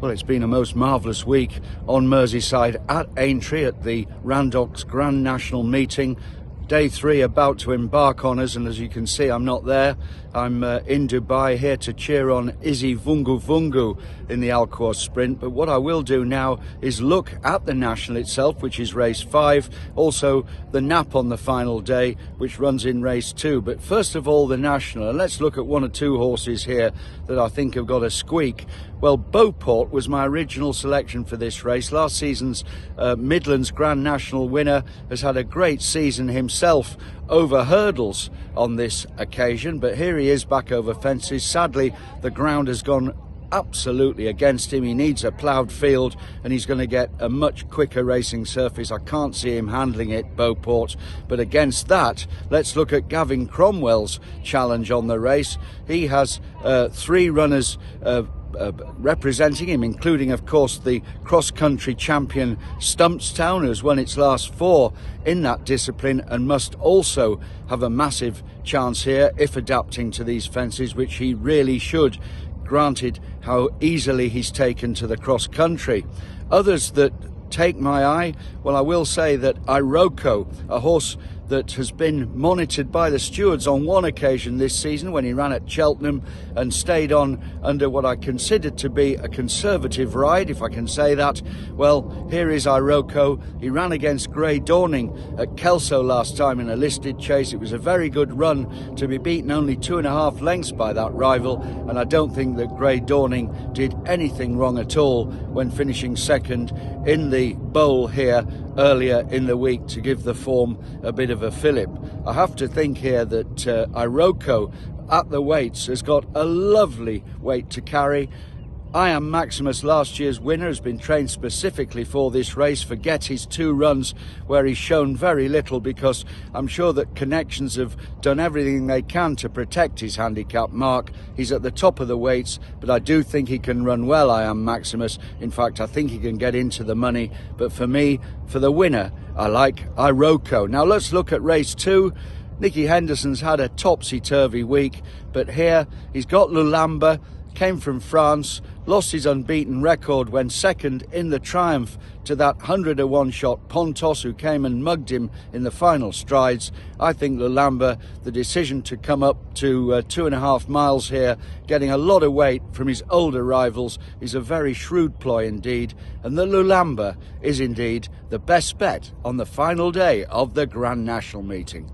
Well, it's been a most marvellous week on Merseyside at Aintree at the Randox Grand National Meeting. Day 3 about to embark on us, and as you can see, I'm not there. I'm in Dubai here to cheer on Izzy Vungu Vungu in the Al-Quoz Sprint. But what I will do now is look at the National itself, which is race 5. Also the Nap on the final day, which runs in race 2. But first of all, the National. And let's look at one or two horses here that I think have got a squeak. Well, Beauport was my original selection for this race. Last season's Midlands Grand National winner, has had a great season himself over hurdles on this occasion, but here he is back over fences. Sadly, the ground has gone absolutely against him. He needs a ploughed field and he's going to get a much quicker racing surface. I can't see him handling it, Beauport. But against that, let's look at Gavin Cromwell's challenge on the race. He has 3 runners representing him, including of course the cross-country champion Stumpstown, who has won its last 4 in that discipline and must also have a massive chance here if adapting to these fences, which he really should, granted how easily he's taken to the cross-country. Others that take my eye, well, I will say that Iroko, a horse that has been monitored by the stewards on one occasion this season when he ran at Cheltenham and stayed on under what I considered to be a conservative ride, if I can say that. Well, here is Iroko. He ran against Grey Dawning at Kelso last time in a listed chase. It was a very good run to be beaten only 2.5 lengths by that rival, and I don't think that Grey Dawning did anything wrong at all when finishing second in the bowl here earlier in the week to give the form a bit of a fillip. I have to think here that Iroko at the weights has got a lovely weight to carry. I Am Maximus, last year's winner, has been trained specifically for this race. Forget his 2 runs where he's shown very little, because I'm sure that Connections have done everything they can to protect his handicap mark. He's at the top of the weights, but I do think he can run well, I Am Maximus. In fact, I think he can get into the money. But for me, for the winner, I like Iroko. Now let's look at race 2. Nicky Henderson's had a topsy-turvy week, but here he's got Lulamba, came from France, lost his unbeaten record when second in the Triumph to that 100-to-1 shot Pontos, who came and mugged him in the final strides. I think Lulamba, the decision to come up to 2.5 miles here, getting a lot of weight from his older rivals, is a very shrewd ploy indeed, and the Lulamba is indeed the best bet on the final day of the Grand National Meeting.